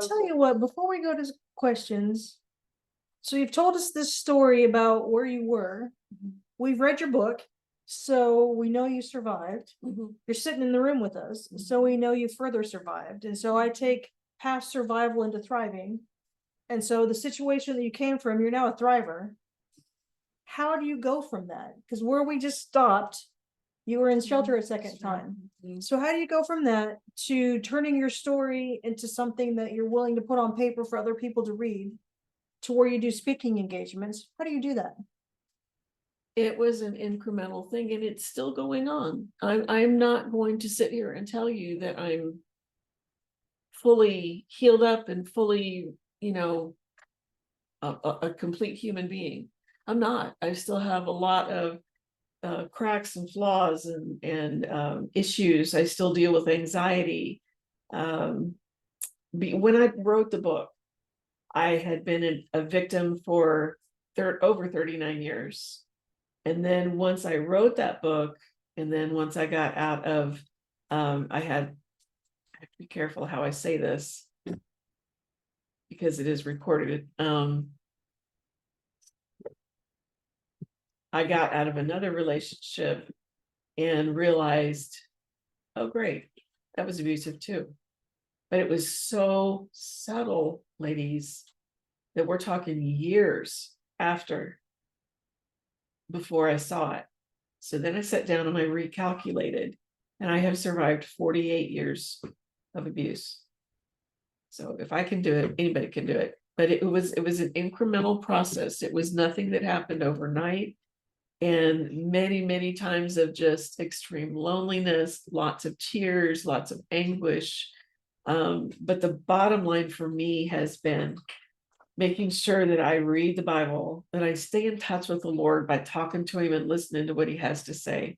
tell you what, before we go to questions, so you've told us this story about where you were. We've read your book, so we know you survived. You're sitting in the room with us, so we know you further survived. And so I take past survival into thriving. And so the situation that you came from, you're now a thriver. How do you go from that? Because where we just stopped, you were in shelter a second time. So how do you go from that to turning your story into something that you're willing to put on paper for other people to read, to where you do speaking engagements? How do you do that? It was an incremental thing, and it's still going on. I'm not going to sit here and tell you that I'm fully healed up and fully, a complete human being. I'm not. I still have a lot of cracks and flaws and issues. I still deal with anxiety. When I wrote the book, I had been a victim for over 39 years. And then once I wrote that book, and then once I got out of, I have to be careful how I say this because it is recorded. I got out of another relationship and realized, oh, great, that was abusive too. But it was so subtle, ladies, that we're talking years after before I saw it. So then I sat down and I recalculated, and I have survived 48 years of abuse. So if I can do it, anybody can do it. But it was an incremental process. It was nothing that happened overnight. And many, many times of just extreme loneliness, lots of tears, lots of anguish. But the bottom line for me has been making sure that I read the Bible, that I stay in touch with the Lord by talking to him and listening to what he has to say.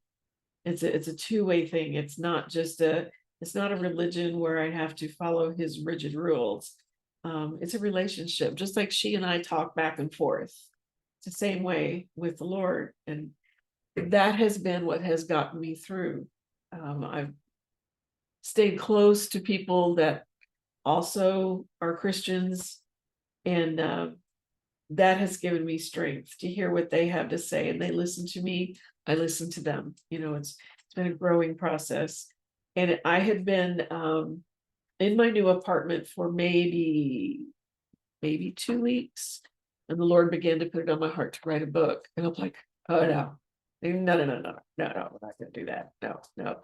It's a two-way thing. It's not a religion where I have to follow his rigid rules. It's a relationship, just like she and I talk back and forth. It's the same way with the Lord. And that has been what has gotten me through. I've stayed close to people that also are Christians, and that has given me strength to hear what they have to say, and they listen to me. I listen to them. It's been a growing process. And I had been in my new apartment for maybe 2 weeks, and the Lord began to put it on my heart to write a book. And I'm like, oh no, we're not gonna do that. No.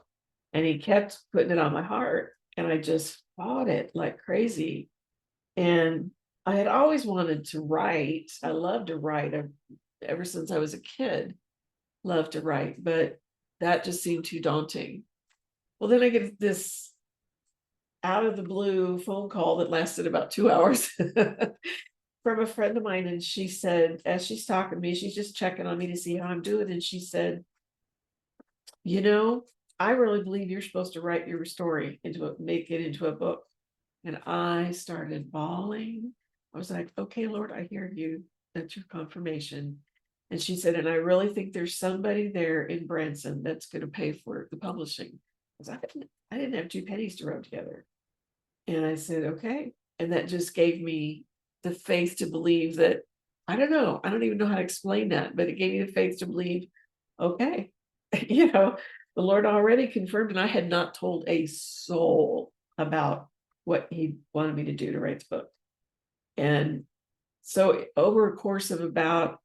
And he kept putting it on my heart, and I just fought it like crazy. And I had always wanted to write. I love to write. Ever since I was a kid, loved to write, but that just seemed too daunting. Well, then I get this out of the blue phone call that lasted about 2 hours from a friend of mine. And she said, as she's talking to me, she's just checking on me to see how I'm doing. And she said, I really believe you're supposed to write your story make it into a book. And I started bawling. I was like, okay, Lord, I hear you. That's your confirmation. And she said, and I really think there's somebody there in Branson that's going to pay for the publishing. Because I didn't have 2 pennies to rub together. And I said, okay. And that just gave me the faith to believe that, I don't know. I don't even know how to explain that, but it gave me the faith to believe, okay, the Lord already confirmed, and I had not told a soul about what he wanted me to do to write the book. And so over a course of about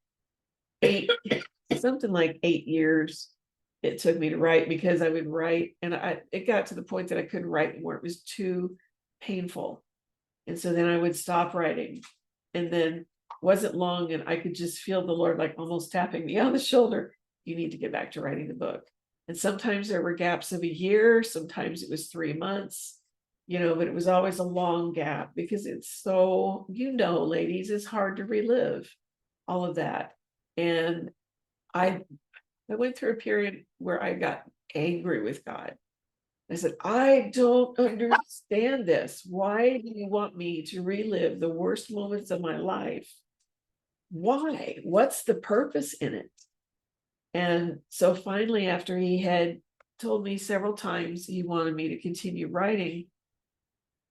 8 years, it took me to write, because I would write and it got to the point that I couldn't write anymore. It was too painful. And so then I would stop writing, and then wasn't long and I could just feel the Lord like almost tapping me on the shoulder. You need to get back to writing the book. And sometimes there were gaps of a year, sometimes it was 3 months, but it was always a long gap, because it's so, ladies, it's hard to relive all of that. And I went through a period where I got angry with God. I said, I don't understand this. Why do you want me to relive the worst moments of my life? Why? What's the purpose in it? And so finally, after he had told me several times he wanted me to continue writing,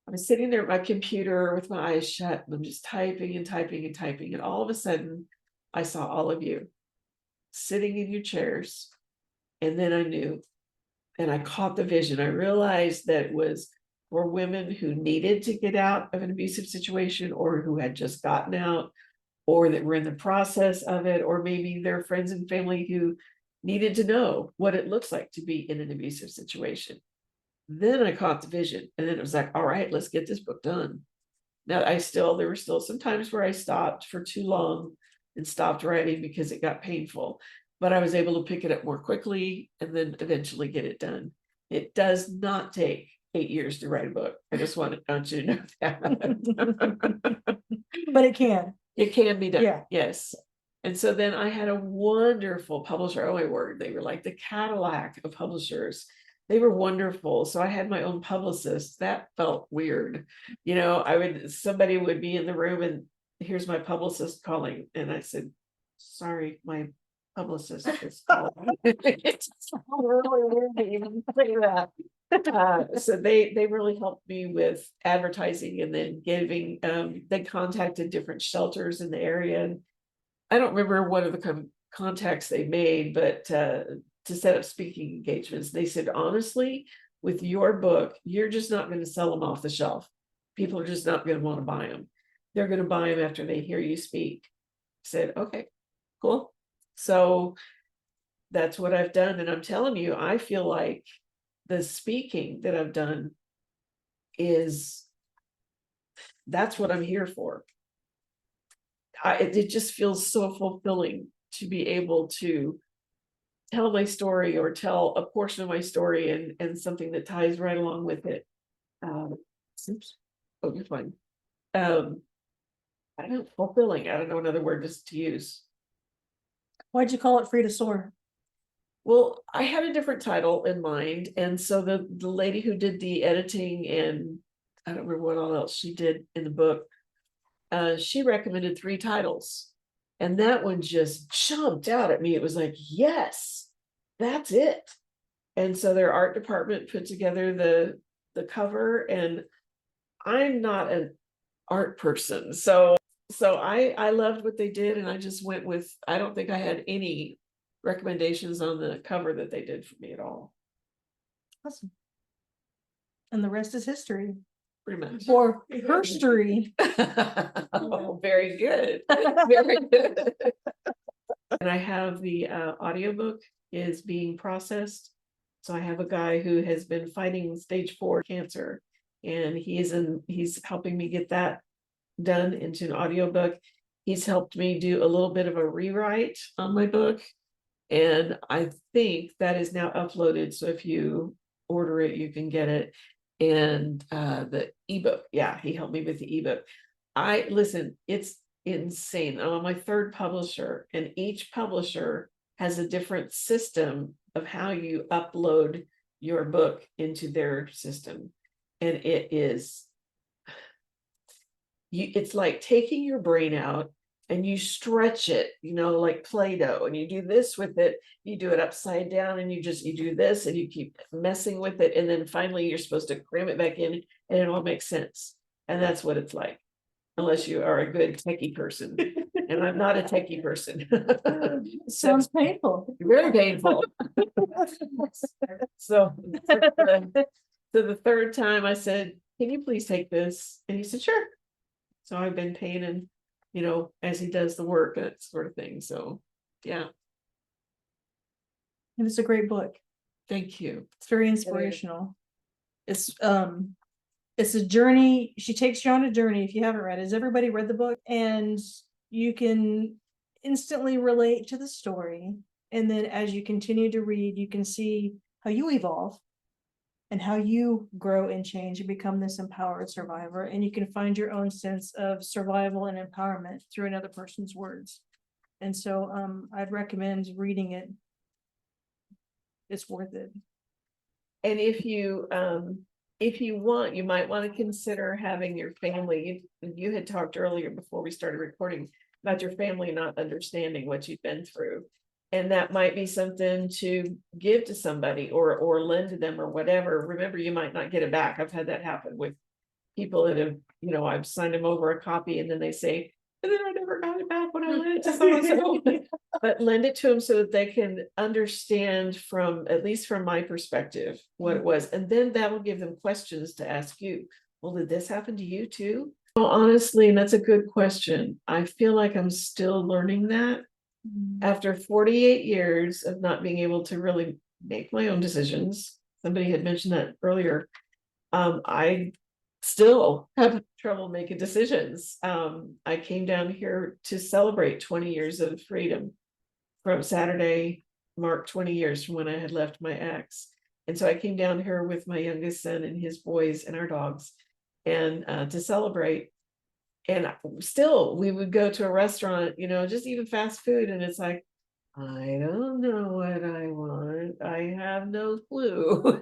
I was sitting there at my computer with my eyes shut, and I'm just typing and typing and typing, and all of a sudden I saw all of you sitting in your chairs, and then I knew, and I caught the vision. I realized that it was for women who needed to get out of an abusive situation, or who had just gotten out, or that were in the process of it, or maybe their friends and family who needed to know what it looks like to be in an abusive situation. Then I caught the vision, and then it was like, all right, let's get this book done. Now there were still some times where I stopped for too long and stopped writing because it got painful, but I was able to pick it up more quickly and then eventually get it done. It does not take 8 years to write a book. I just want you to know that. But it can. It can be done. Yeah. Yes. And so then I had a wonderful publisher. Oh my word, they were like the Cadillac of publishers. They were wonderful. So I had my own publicist. That felt weird. Somebody would be in the room and here's my publicist calling. And I said, sorry, my publicist is calling. It's really weird to even say that. So they really helped me with advertising, and then giving, they contacted different shelters in the area. And I don't remember what of the contacts they made, but to set up speaking engagements, they said, honestly, with your book, you're just not going to sell them off the shelf. People are just not going to want to buy them. They're going to buy them after they hear you speak. I said, okay, cool. So that's what I've done. And I'm telling you, I feel like the speaking that I've done that's what I'm here for. It just feels so fulfilling to be able to tell my story, or tell a portion of my story, and something that ties right along with it. Oops. Oh, you're fine. I don't fulfilling. I don't know another word just to use. Why'd you call it Free to Soar? Well, I had a different title in mind, and so the lady who did the editing, and I don't remember what all else she did in the book, she recommended 3 titles, and that one just jumped out at me. It was like, yes, that's it. And so their art department put together the cover, and I'm not an art person, so I loved what they did, and I just went with, I don't think I had any recommendations on the cover that they did for me at all. Awesome. And the rest is history. Pretty much. Or herstory. Oh, very good. Very good. And I have the audiobook is being processed. So I have a guy who has been fighting stage 4 cancer, and he's helping me get that done into an audiobook. He's helped me do a little bit of a rewrite on my book, and I think that is now uploaded. So if you order it, you can get it. And the ebook, yeah, he helped me with the ebook. Listen, it's insane. I'm on my 3rd publisher, and each publisher has a different system of how you upload your book into their system. And it's like taking your brain out and you stretch it, like Play-Doh, and you do this with it, you do it upside down, and you do this, and you keep messing with it, and then finally you're supposed to cram it back in, and it all makes sense. And that's what it's like, unless you are a good techie person. And I'm not a techie person. Sounds painful. Very painful. So the 3rd time I said, can you please take this? And he said, sure. So I've been paying him, as he does the work, that sort of thing. So, yeah. And it's a great book. Thank you. It's very inspirational. It's a journey. She takes you on a journey. If you haven't read it, has everybody read the book? And you can instantly relate to the story. And then as you continue to read, you can see how you evolve and how you grow and change and become this empowered survivor. And you can find your own sense of survival and empowerment through another person's words. And so I'd recommend reading it. It's worth it. And if you want, you might want to consider having your family. You had talked earlier before we started recording about your family not understanding what you've been through. And that might be something to give to somebody, or lend to them, or whatever. Remember, you might not get it back. I've had that happen with people that have, I've signed them over a copy and then they say, and then I never got it back when I lent it to so-and-so. But lend it to them so that they can understand from, at least from my perspective, what it was. And then that will give them questions to ask you. Well, did this happen to you too? Well, honestly, and that's a good question. I feel like I'm still learning that. After 48 years of not being able to really make my own decisions, somebody had mentioned that earlier, I still have trouble making decisions. I came down here to celebrate 20 years of freedom. From Saturday marked 20 years from when I had left my ex. And so I came down here with my youngest son and his boys and our dogs, and to celebrate. And still we would go to a restaurant, just even fast food, and it's like, I don't know what I want. I have no clue.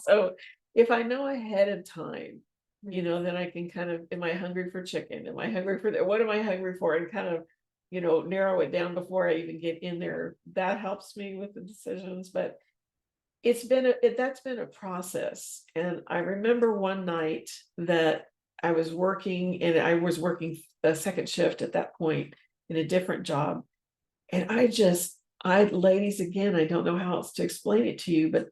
So if I know ahead of time, then I can kind of, am I hungry for chicken? Am I hungry for that? What am I hungry for? And kind of, narrow it down before I even get in there. That helps me with the decisions. But that's been a process. And I remember one night that I was working, and I was working a second shift at that point in a different job. And ladies, again, I don't know how else to explain it to you, but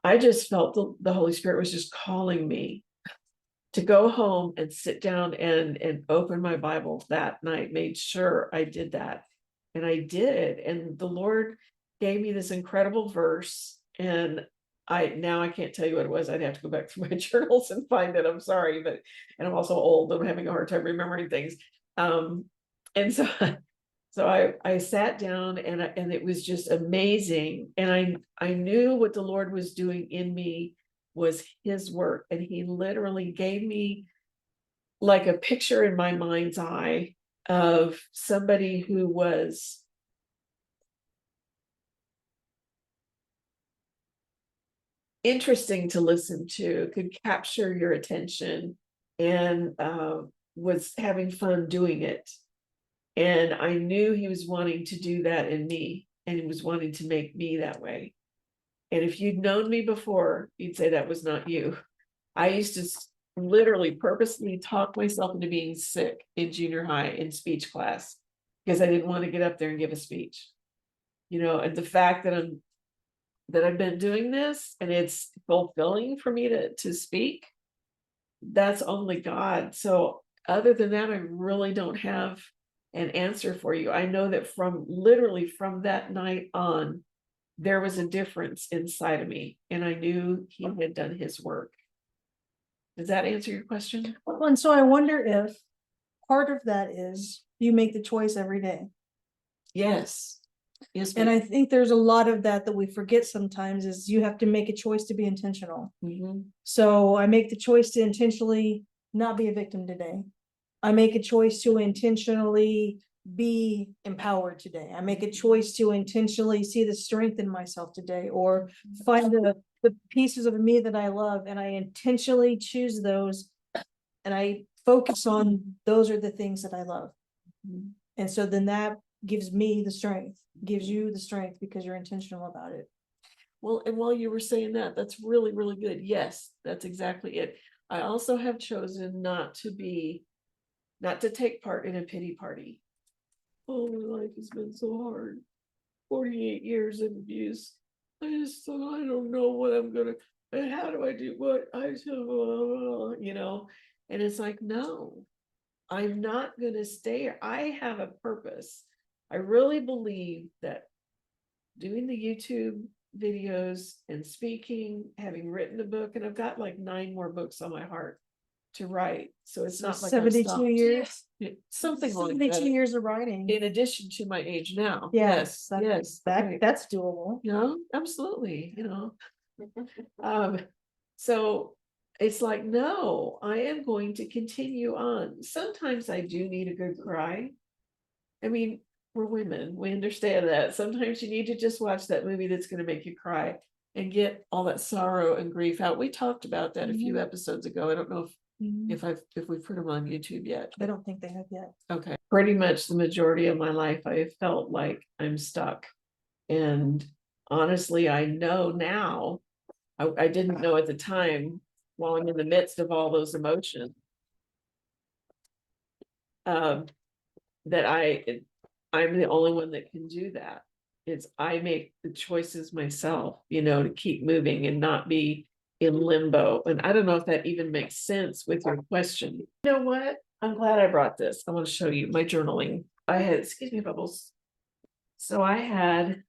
I just felt the Holy Spirit was just calling me to go home and sit down and open my Bible that night. Made sure I did that. And I did. And the Lord gave me this incredible verse. And I can't tell you what it was. I'd have to go back through my journals and find it. I'm sorry, and I'm also old. I'm having a hard time remembering things. And so I sat down, and it was just amazing. And I knew what the Lord was doing in me was his work. And he literally gave me like a picture in my mind's eye of somebody who was interesting to listen to, could capture your attention, and was having fun doing it. And I knew he was wanting to do that in me, and he was wanting to make me that way. And if you'd known me before, you'd say that was not you. I used to literally purposely talk myself into being sick in junior high in speech class because I didn't want to get up there and give a speech. And the fact that I've been doing this and it's fulfilling for me to speak, that's only God. So other than that, I really don't have an answer for you. I know that from that night on, there was a difference inside of me, and I knew he had done his work. Does that answer your question? Well, and so I wonder if part of that is you make the choice every day. Yes. Yes. And I think there's a lot of that we forget sometimes is you have to make a choice to be intentional. So I make the choice to intentionally not be a victim today. I make a choice to intentionally be empowered today. I make a choice to intentionally see the strength in myself today, or find the pieces of me that I love, and I intentionally choose those, and I focus on those are the things that I love. And so then that gives me the strength, gives you the strength, because you're intentional about it. Well, and while you were saying that, that's really, really good. Yes, that's exactly it. I also have chosen not to take part in a pity party. Oh, my life has been so hard. 48 years of abuse. I don't know what I'm gonna, and how do I do what I do, and it's like, no, I'm not gonna stay. I have a purpose. I really believe that doing the YouTube videos and speaking, having written a book, and I've got like 9 more books on my heart to write. So it's not like 72 years, something like 72 that. year of writing. In addition to my age now. Yes. Right. That's doable. Absolutely. So it's like, no, I am going to continue on. Sometimes I do need a good cry. I mean, we're women, we understand that. Sometimes you need to just watch that movie that's going to make you cry and get all that sorrow and grief out. We talked about that a few episodes ago. I don't know if we've put them on YouTube yet. I don't think they have yet. Okay. Pretty much the majority of my life, I felt like I'm stuck. And honestly, I know now, I didn't know at the time while I'm in the midst of all those emotions. That I'm the only one that can do that. It's I make the choices myself, to keep moving and not be in limbo. And I don't know if that even makes sense with your question. You know what? I'm glad I brought this. I want to show you my journaling. Excuse me, Bubbles. So I had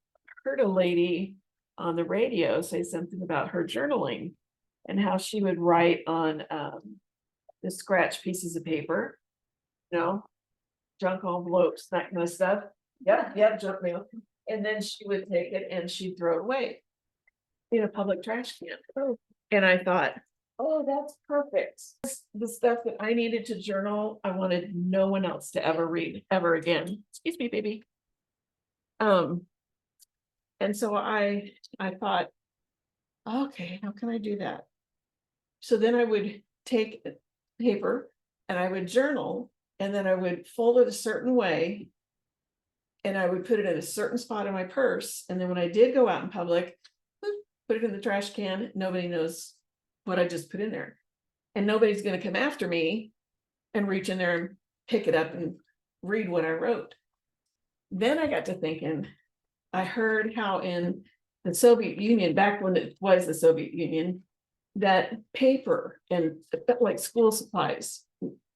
heard a lady on the radio say something about her journaling and how she would write on the scratch pieces of paper, junk envelopes, that kind of stuff. Yep, junk mail. And then she would take it and she'd throw it away in a public trash can. Oh. And I thought, oh, that's perfect. The stuff that I needed to journal, I wanted no one else to ever read ever again. Excuse me, baby. And so I thought, okay, how can I do that? So then I would take paper and I would journal, and then I would fold it a certain way, and I would put it in a certain spot in my purse. And then when I did go out in public, put it in the trash can. Nobody knows what I just put in there. And nobody's going to come after me and reach in there and pick it up and read what I wrote. Then I got to thinking, I heard how in the Soviet Union, back when it was the Soviet Union, that paper and like school supplies,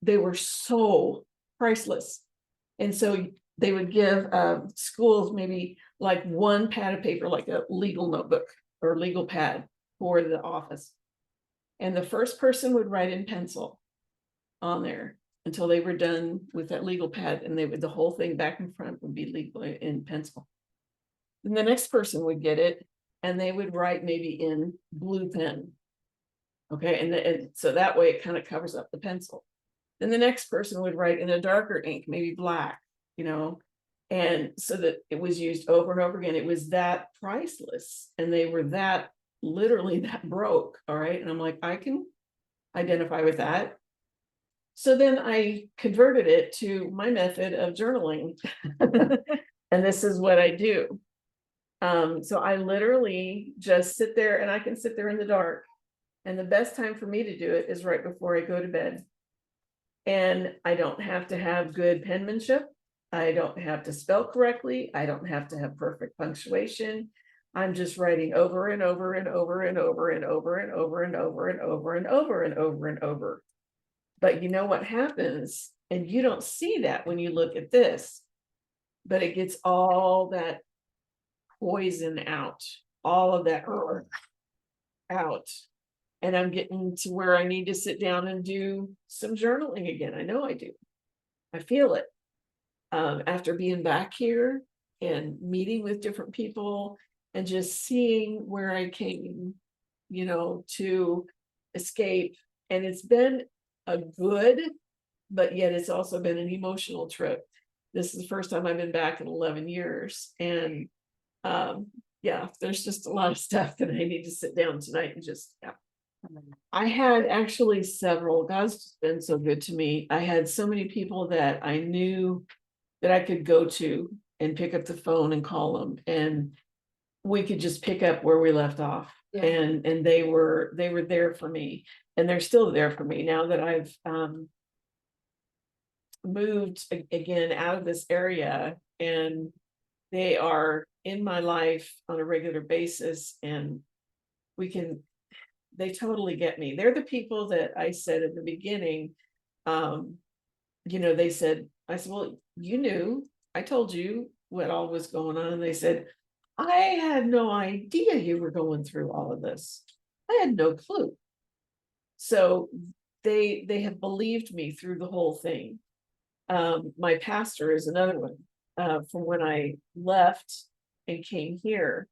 they were so priceless. And so they would give schools maybe like one pad of paper, like a legal notebook or legal pad for the office. And the first person would write in pencil on there until they were done with that legal pad, and the whole thing back and front would be legal in pencil. Then the next person would get it and they would write maybe in blue pen. Okay, and so that way it kind of covers up the pencil. Then the next person would write in a darker ink, maybe black, and so that it was used over and over again. It was that priceless, and they were that literally that broke. All right, and I'm like, I can identify with that. So then I converted it to my method of journaling, and this is what I do. So I literally just sit there, and I can sit there in the dark. And the best time for me to do it is right before I go to bed. And I don't have to have good penmanship. I don't have to spell correctly. I don't have to have perfect punctuation. I'm just writing over and over and over and over and over and over and over and over and over and over and over. But you know what happens? And you don't see that when you look at this, but it gets all that poison out, all of that out. And I'm getting to where I need to sit down and do some journaling again. I know I do. I feel it. After being back here and meeting with different people and just seeing where I came, to escape. And it's been a good, but yet it's also been an emotional trip. This is the first time I've been back in 11 years. And yeah, there's just a lot of stuff that I need to sit down tonight and just, I had actually several, God's been so good to me. I had so many people that I knew that I could go to and pick up the phone and call them, and we could just pick up where we left off. Yeah. And they were there for me, and they're still there for me now that I've moved again out of this area, and they are in my life on a regular basis, and they totally get me. They're the people that I said at the beginning, they said, I said, well, you knew, I told you what all was going on. And they said, I had no idea you were going through all of this. I had no clue. So they have believed me through the whole thing. My pastor is another one, from when I left and came here.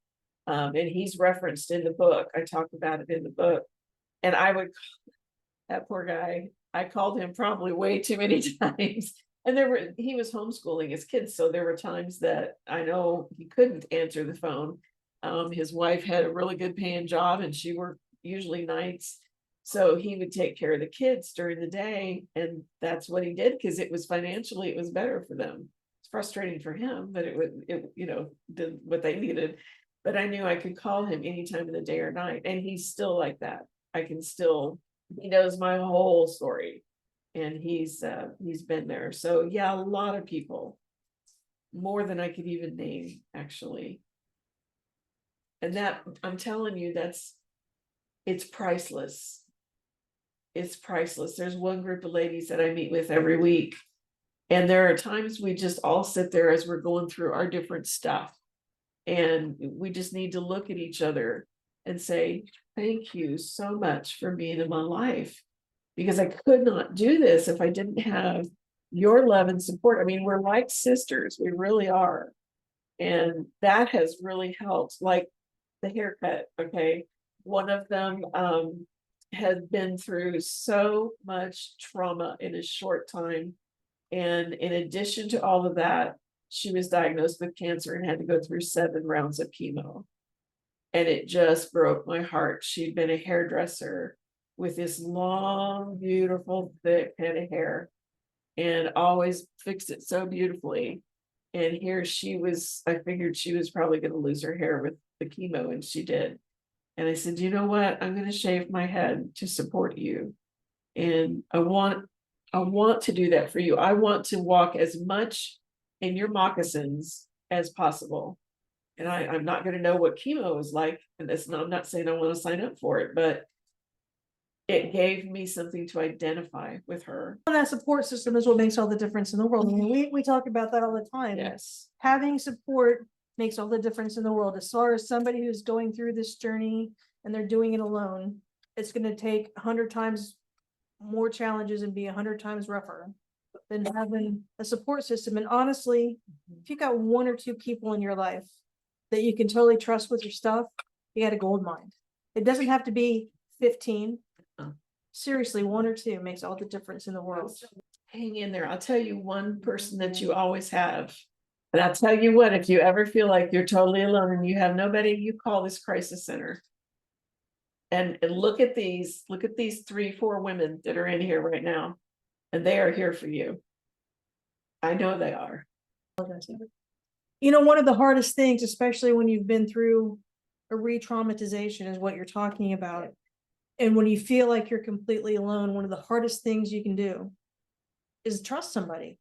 And he's referenced in the book. I talked about it in the book. And that poor guy, I called him probably way too many times. And he was homeschooling his kids. So there were times that I know he couldn't answer the phone. His wife had a really good paying job, and she worked usually nights. So he would take care of the kids during the day. And that's what he did, because it was financially, it was better for them. It's frustrating for him, but it did what they needed. But I knew I could call him anytime of the day or night. And he's still like that. I can still He knows my whole story, and he's been there. So yeah, a lot of people, more than I could even name, actually. And that, I'm telling you, it's priceless. It's priceless. There's one group of ladies that I meet with every week, and there are times we just all sit there as we're going through our different stuff, and we just need to look at each other and say, thank you so much for being in my life, because I could not do this if I didn't have your love and support. I mean, we're like sisters, we really are. And that has really helped. Like the haircut, okay? One of them had been through so much trauma in a short time. And in addition to all of that, she was diagnosed with cancer and had to go through 7 rounds of chemo. And it just broke my heart. She'd been a hairdresser with this long, beautiful, thick head of hair, and always fixed it so beautifully. And here she was, I figured she was probably going to lose her hair with the chemo, and she did. And I said, you know what? I'm going to shave my head to support you. And I want to do that for you. I want to walk as much in your moccasins as possible. And I'm not going to know what chemo is like. And I'm not saying I want to sign up for it, but it gave me something to identify with her. And that support system is what makes all the difference in the world. I mean, we talk about that all the time. Yes. Having support makes all the difference in the world. As far as somebody who's going through this journey and they're doing it alone, it's going to take 100 times more challenges and be 100 times rougher than having a support system. And honestly, if you got 1 or 2 people in your life that you can totally trust with your stuff, you got a gold mine. It doesn't have to be 15. Seriously, 1 or 2 makes all the difference in the world. Hang in there. I'll tell you one person that you always have. And I'll tell you what, if you ever feel like you're totally alone and you have nobody, you call this crisis center. And look at these 3-4 women that are in here right now. And they are here for you. I know they are. You know, one of the hardest things, especially when you've been through a re-traumatization, is what you're talking about. And when you feel like you're completely alone, one of the hardest things you can do is trust somebody.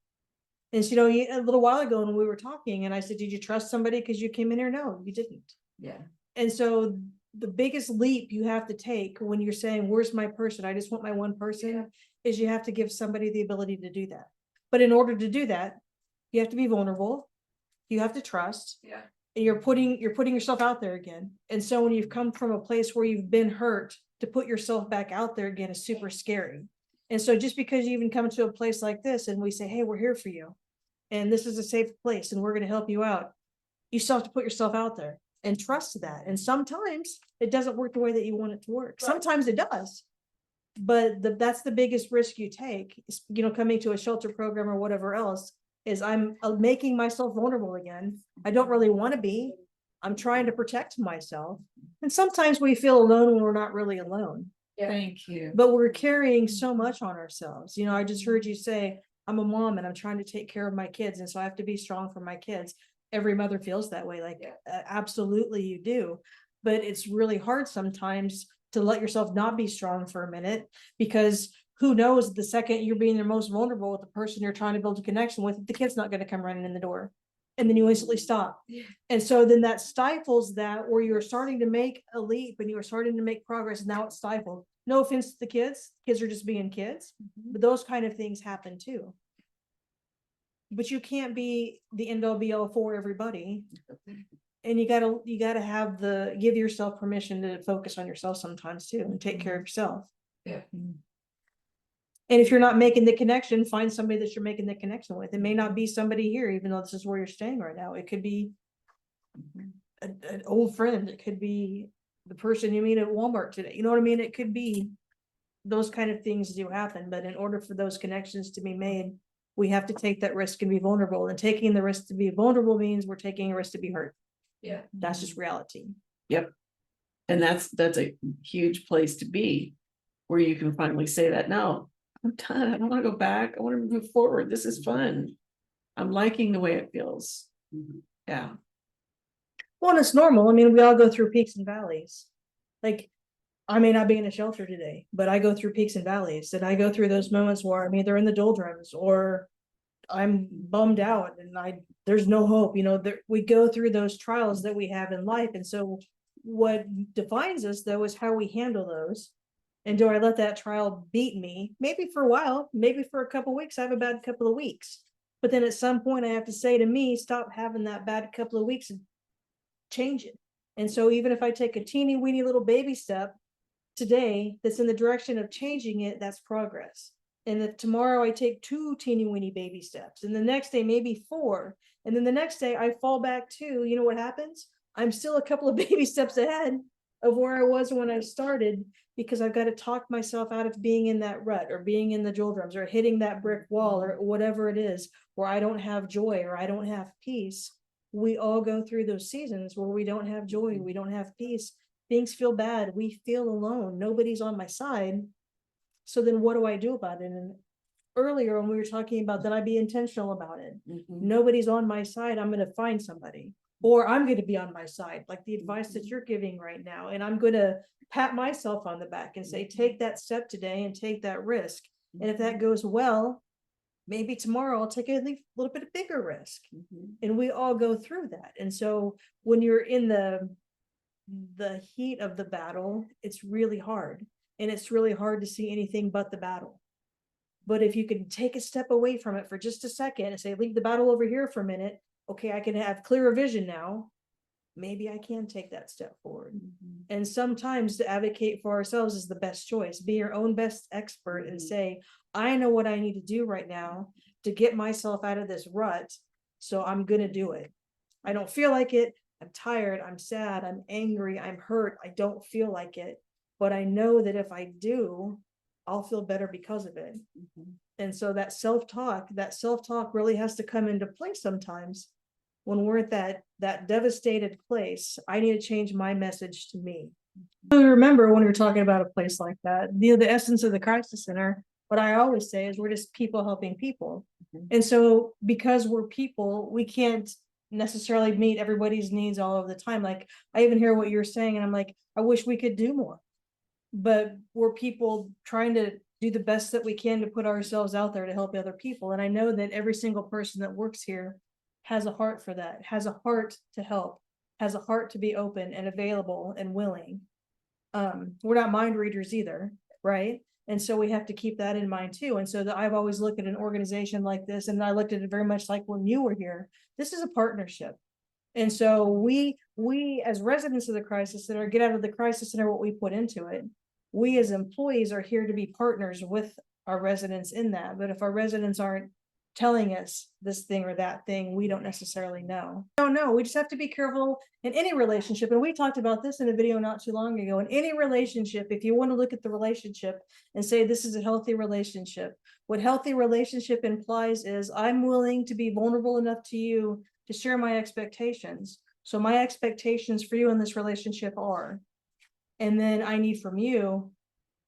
And so, you know, a little while ago when we were talking and I said, did you trust somebody because you came in here? No, you didn't. Yeah. And so the biggest leap you have to take when you're saying, where's my person? I just want my one person, is you have to give somebody the ability to do that. But in order to do that, you have to be vulnerable. You have to trust. Yeah. And you're putting yourself out there again. And so when you've come from a place where you've been hurt, to put yourself back out there again is super scary. And so just because you even come to a place like this and we say, hey, we're here for you, and this is a safe place and we're going to help you out, you still have to put yourself out there and trust that. And sometimes it doesn't work the way that you want it to work. Right. Sometimes it does. But that's the biggest risk you take, you know, coming to a shelter program or whatever else, is I'm making myself vulnerable again. I don't really want to be. I'm trying to protect myself. And sometimes we feel alone when we're not really alone. Yeah. Thank you. But we're carrying so much on ourselves. You know, I just heard you say, I'm a mom and I'm trying to take care of my kids. And so I have to be strong for my kids. Every mother feels that way. Like, absolutely you do. But it's really hard sometimes to let yourself not be strong for a minute, because who knows, the second you're being the most vulnerable with the person you're trying to build a connection with, the kid's not going to come running in the door. And then you instantly stop. Yeah. And so then that stifles that, where you're starting to make a leap and you were starting to make progress, and now it's stifled. No offense to the kids are just being kids, but those kind of things happen too. But you can't be the end all be all for everybody. And you gotta give yourself permission to focus on yourself sometimes too, and take care of yourself. Yeah. And if you're not making the connection, find somebody that you're making the connection with. It may not be somebody here, even though this is where you're staying right now. It could be an old friend. It could be the person you meet at Walmart today. You know what I mean? It could be those kind of things do happen. But in order for those connections to be made, we have to take that risk and be vulnerable. And taking the risk to be vulnerable means we're taking a risk to be hurt. Yeah. That's just reality. Yep. And that's a huge place to be, where you can finally say that, no, I'm done. I don't want to go back. I want to move forward. This is fun. I'm liking the way it feels. Yeah. Well, and it's normal. I mean, we all go through peaks and valleys. Like, I may not be in a shelter today, but I go through peaks and valleys, and I go through those moments where I'm either in the doldrums or I'm bummed out and there's no hope, we go through those trials that we have in life. And so what defines us though is how we handle those. And do I let that trial beat me? Maybe for a while, maybe for a couple of weeks, I have a bad couple of weeks. But then at some point I have to say to me, stop having that bad couple of weeks and change it. And so even if I take a teeny weeny little baby step today that's in the direction of changing it, that's progress. And if tomorrow I take 2 teeny weeny baby steps, and the next day maybe 4, and then the next day I fall back to, you know what happens? I'm still a couple of baby steps ahead of where I was when I started, because I've got to talk myself out of being in that rut or being in the doldrums or hitting that brick wall or whatever it is where I don't have joy or I don't have peace. We all go through those seasons where we don't have joy, we don't have peace, things feel bad, we feel alone, nobody's on my side. So then what do I do about it? And earlier when we were talking about that, I be intentional about it. Nobody's on my side, I'm going to find somebody, or I'm going to be on my side, like the advice that you're giving right now. And I'm going to pat myself on the back and say, take that step today and take that risk. And if that goes well, maybe tomorrow I'll take a little bit of bigger risk. And we all go through that. And so when you're in the heat of the battle, it's really hard. And it's really hard to see anything but the battle. But if you can take a step away from it for just a second and say, leave the battle over here for a minute. Okay, I can have clearer vision now. Maybe I can take that step forward. And sometimes to advocate for ourselves is the best choice. Be your own best expert and say, I know what I need to do right now to get myself out of this rut. So I'm going to do it. I don't feel like it. I'm tired. I'm sad. I'm angry. I'm hurt. I don't feel like it. But I know that if I do, I'll feel better because of it. And so that self-talk really has to come into play sometimes. When we're at that devastated place, I need to change my message to me. So remember when we were talking about a place like that, the essence of the crisis center, what I always say is we're just people helping people. And so because we're people, we can't necessarily meet everybody's needs all of the time. Like I even hear what you're saying and I'm like, I wish we could do more. But we're people trying to do the best that we can to put ourselves out there to help other people. And I know that every single person that works here has a heart for that, has a heart to help, has a heart to be open and available and willing. We're not mind readers either, right? And so we have to keep that in mind too. And so I've always looked at an organization like this, and I looked at it very much like when you were here. This is a partnership. And so we as residents of the crisis center get out of the crisis center what we put into it. We as employees are here to be partners with our residents in that. But if our residents aren't telling us this thing or that thing, we don't necessarily know. No, we just have to be careful in any relationship. And we talked about this in a video not too long ago. In any relationship, if you want to look at the relationship and say this is a healthy relationship, what healthy relationship implies is I'm willing to be vulnerable enough to you to share my expectations. So my expectations for you in this relationship are, and then I need from you,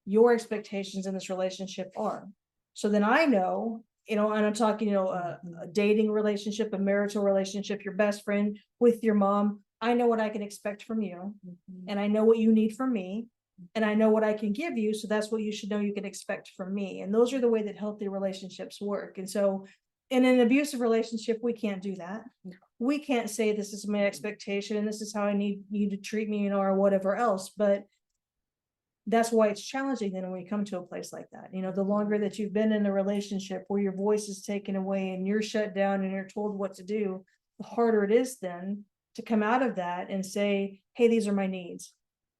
your expectations in this relationship are. So then I know, and I'm talking, a dating relationship, a marital relationship, your best friend with your mom. I know what I can expect from you, and I know what you need from me, and I know what I can give you. So that's what you should know you can expect from me. And those are the way that healthy relationships work. And so in an abusive relationship, we can't do that. We can't say this is my expectation and this is how I need you to treat me, or whatever else. But that's why it's challenging then when we come to a place like that. The longer that you've been in a relationship where your voice is taken away and you're shut down and you're told what to do, the harder it is then to come out of that and say, hey, these are my needs.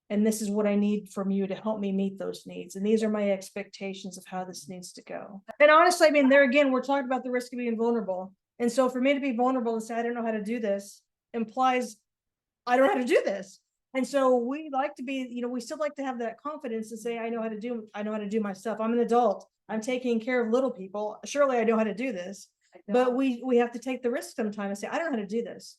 And this is what I need from you to help me meet those needs. And these are my expectations of how this needs to go. And honestly, there again, we're talking about the risk of being vulnerable. And so for me to be vulnerable and say, I don't know how to do this implies I don't know how to do this. And so we like to be, we still like to have that confidence to say, I know how to do my stuff. I'm an adult. I'm taking care of little people. Surely I know how to do this. But we have to take the risk sometimes and say, I don't know how to do this.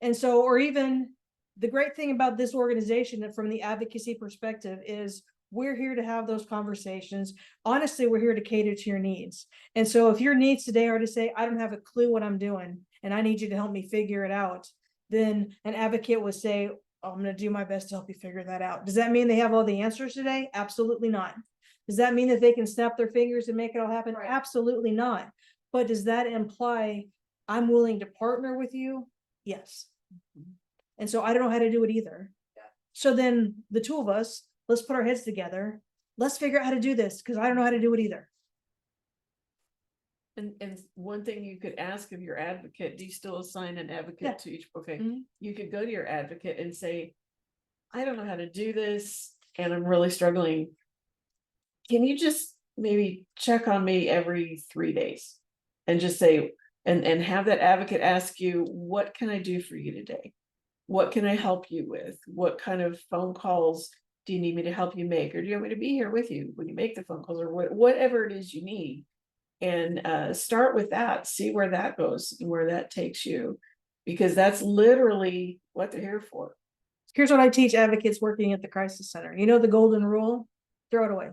And so, or even the great thing about this organization from the advocacy perspective is we're here to have those conversations. Honestly, we're here to cater to your needs. And so if your needs today are to say, I don't have a clue what I'm doing and I need you to help me figure it out, then an advocate would say, I'm gonna do my best to help you figure that out. Does that mean they have all the answers today? Absolutely not. Does that mean that they can snap their fingers and make it all happen? Right. Absolutely not. But does that imply I'm willing to partner with you? Yes. And so I don't know how to do it either. Yeah. So then the two of us, let's put our heads together. Let's figure out how to do this, because I don't know how to do it either. And one thing you could ask of your advocate, do you still assign an advocate Yeah. to each? Okay, Mhm. you could go to your advocate and say, I don't know how to do this, and I'm really struggling. Can you just maybe check on me every 3 days? And just say, and have that advocate ask you, what can I do for you today? What can I help you with? What kind of phone calls do you need me to help you make? Or do you want me to be here with you when you make the phone calls, or whatever it is you need? And start with that, see where that goes and where that takes you, because that's literally what they're here for. Here's what I teach advocates working at the crisis center. You know the golden rule? Throw it away.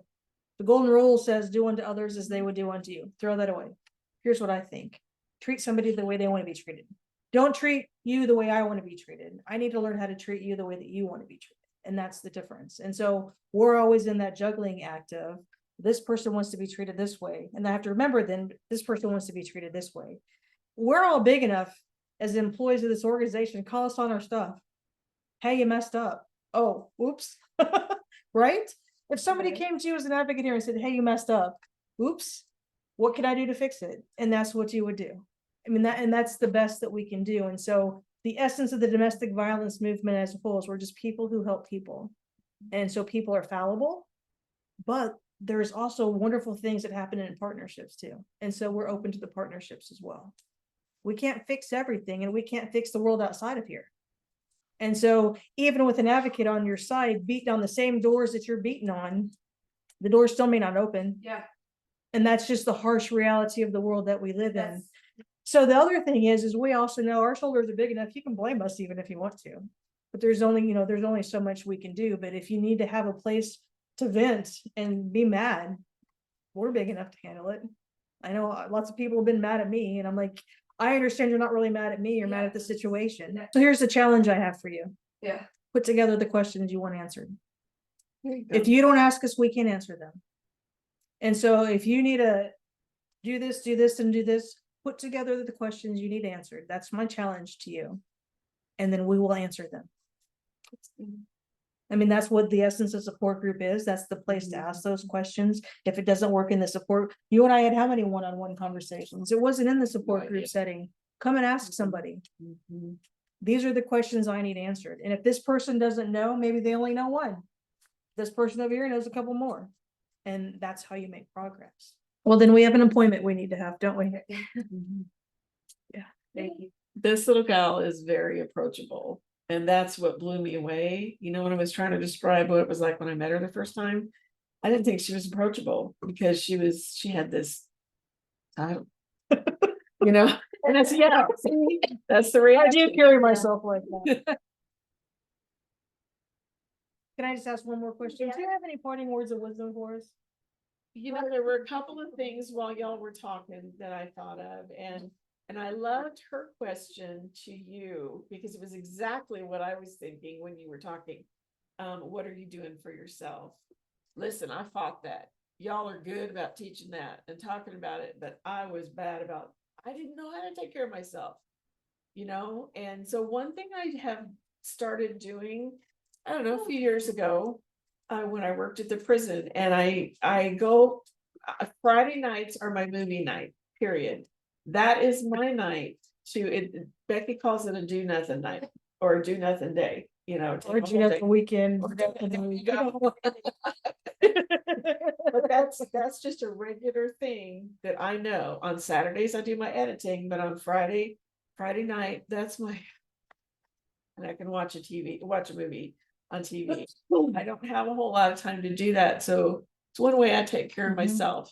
The golden rule says, do unto others as they would do unto you. Throw that away. Here's what I think. Treat somebody the way they want to be treated. Don't treat you the way I want to be treated. I need to learn how to treat you the way that you want to be treated. And that's the difference. And so we're always in that juggling act of, this person wants to be treated this way. And I have to remember then, this person wants to be treated this way. We're all big enough as employees of this organization, call us on our stuff. Hey, you messed up. Oh, oops. Right? If somebody Right. came to you as an advocate here and said, hey, you messed up, oops, what can I do to fix it? And that's what you would do. I mean, that's the best that we can do. And so the essence of the domestic violence movement as a whole is we're just people who help people. And so people are fallible, but there's also wonderful things that happen in partnerships too. And so we're open to the partnerships as well. We can't fix everything, and we can't fix the world outside of here. And so even with an advocate on your side, beating on the same doors that you're beating on, the doors still may not open. Yeah. And that's just the harsh reality of the world that we live in. That's, So the other thing is we also know our shoulders are big enough. You can blame us even if you want to, but there's only so much we can do. But if you need to have a place to vent and be mad, we're big enough to handle it. I know lots of people have been mad at me, and I'm like, I understand you're not really mad at me, you're mad Yeah. at the situation. Yeah. So here's the challenge I have for you. yeah. Put together the questions you want answered. There you If go. you don't ask us, we can't answer them. And so if you need to do this, and do this, put together the questions you need answered. That's my challenge to you. And then we will answer them. I mean, that's what the essence of support group is. That's the place to ask those questions. If it doesn't work in the support, you and I had how many one-on-one conversations? It wasn't in the support No group idea. setting. Come and ask somebody. Mhm. These are the questions I need answered. And if this person doesn't know, maybe they only know one. This person over here knows a couple more. And that's how you make progress. Well, then we have an appointment we need to have, don't we? Mhm. Thank you. This little gal is very approachable, and that's what blew me away. You know, when I was trying to describe what it was like when I met her the first time, I didn't think she was approachable because she had this title, you know, and that's, yeah, see, that's the I reaction. do carry myself like that. Can I just ask one more question? Do you have any parting words of wisdom for us? You know, there were a couple of things while y'all were talking that I thought of, and I loved her question to you because it was exactly what I was thinking when you were talking. What are you doing for yourself? Listen, I fought that. Y'all are good about teaching that and talking about it, but I was bad about, I didn't know how to take care of myself, you know? And so one thing I have started doing, I don't know, a few years ago, when I worked at the prison, and I go, Friday nights are my movie night, period. That is my night to it. Becky calls it a do nothing night or a do nothing day, you know. take Or a do you whole have day. the weekend? There you go. But that's just a regular thing that I know. On Saturdays, I do my editing, but on Friday night, that's my, and I can watch a movie on TV. I don't have a whole lot of time to do that. So it's one way I take care of Mhm. myself.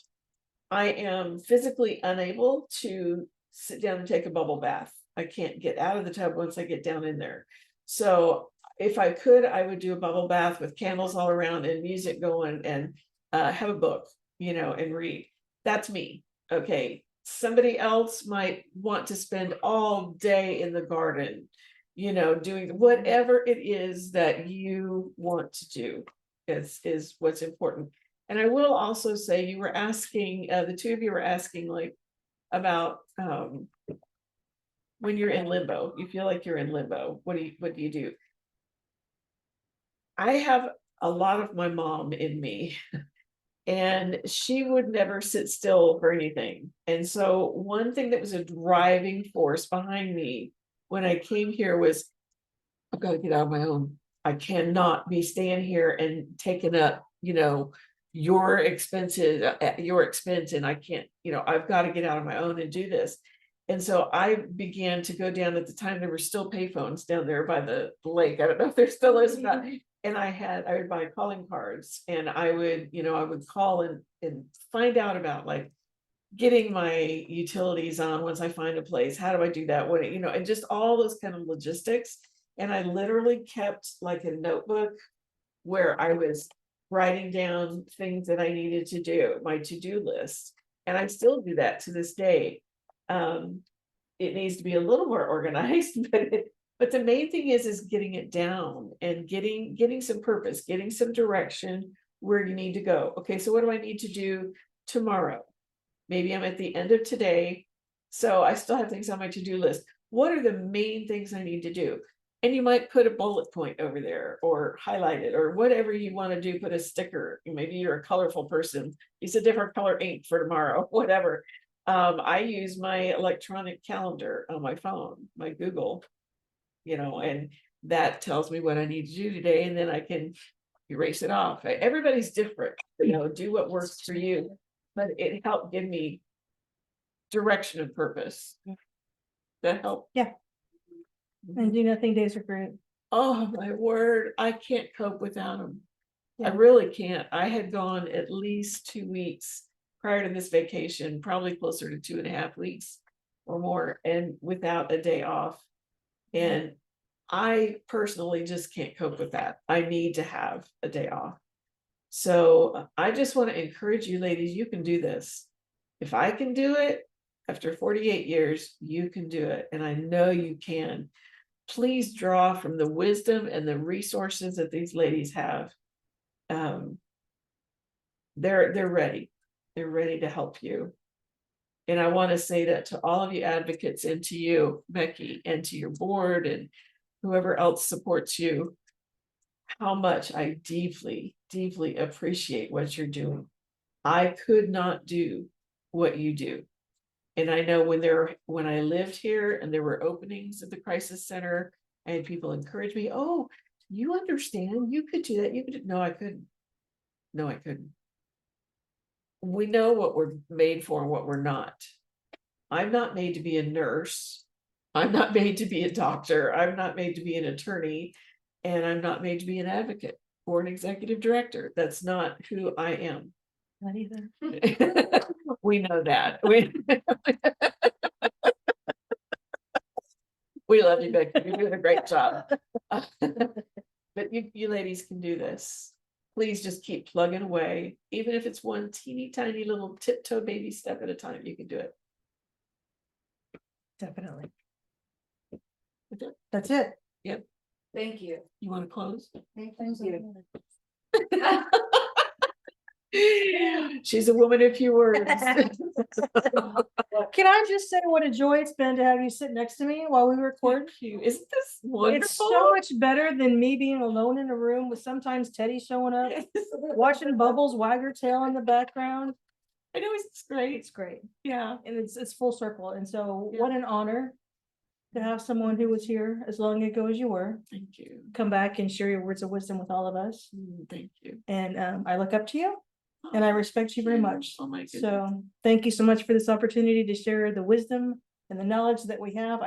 I am physically unable to sit down and take a bubble bath. I can't get out of the tub once I get down in there. So if I could, I would do a bubble bath with candles all around and music going, and have a book, you know, and read. That's me. Okay. Somebody else might want to spend all day in the garden, doing whatever it is that you want to do is what's important. And I will also say, you were asking, the two of you were asking like about when you're in limbo, you feel like you're in limbo. What do you do? I have a lot of my mom in me. And she would never sit still for anything. And so one thing that was a driving force behind me when I came here was, I've got to get out of my own. I cannot be staying here and taking up, your expenses at your expense. And I can't, I've got to get out of my own and do this. And so I began to go down. At the time, there were still payphones down there by the lake. I don't know if there still is or not. And I would buy calling cards, and I would call and find out about like getting my utilities on once I find a place. How do I do that? And just all those kind of logistics. And I literally kept like a notebook where I was writing down things that I needed to do, my to-do list. And I still do that to this day. It needs to be a little more organized, but the main thing is getting it down and getting some purpose, getting some direction where you need to go. Okay, so what do I need to do tomorrow? Maybe I'm at the end of today, so I still have things on my to-do list. What are the main things I need to do? And you might put a bullet point over there or highlight it or whatever you want to do, put a sticker. Maybe you're a colorful person. Use a different color ink for tomorrow, whatever. I use my electronic calendar on my phone, my Google, and that tells me what I need to do today, and then I can erase it off. Everybody's different, do what works for you, but it helped give me direction and purpose. That helped. Yeah. And do nothing days are great. Oh my word, I can't cope without them. I Yeah. really can't. I had gone at least 2 weeks prior to this vacation, probably closer to 2.5 weeks or more, and without a day off. And I personally just can't cope with that. I need to have a day off. So I just want to encourage you ladies, you can do this. If I can do it after 48 years, you can do it. And I know you can. Please draw from the wisdom and the resources that these ladies have. They're ready. They're ready to help you. And I want to say that to all of you advocates, and to you, Becky, and to your board and whoever else supports you, how much I deeply, deeply appreciate what you're doing. I could not do what you do. And I know when I lived here and there were openings at the crisis center, I had people encourage me, oh, you understand, you could do that. You could. No, I couldn't. No, I couldn't. We know what we're made for and what we're not. I'm not made to be a nurse. I'm not made to be a doctor. I'm not made to be an attorney. And I'm not made to be an advocate or an executive director. That's not who I am. Not either. We know that. We love you, Becky. You're doing a great job. But you ladies can do this. Please just keep plugging away. Even if it's one teeny tiny little tiptoe baby step at a time, you can do it. Definitely. That's it. That's it. Yep. Thank you. You want to close? Thank you. She's a woman of few words. Can I just say what a joy it's been to have you sit next to me while we record? Thank you. Isn't this wonderful? It's so much better than me being alone in a room with sometimes Teddy showing up, watching Bubbles wag her tail in the background. I know, it's great. It's great. Yeah. And it's full circle. And so Yeah. what an honor to have someone who was here as long ago as you were Thank you. come back and share your words of wisdom with all of us. Thank you. And I look up to you and I respect you very much. Oh my goodness. So thank you so much for this opportunity to share the wisdom and the knowledge that we have.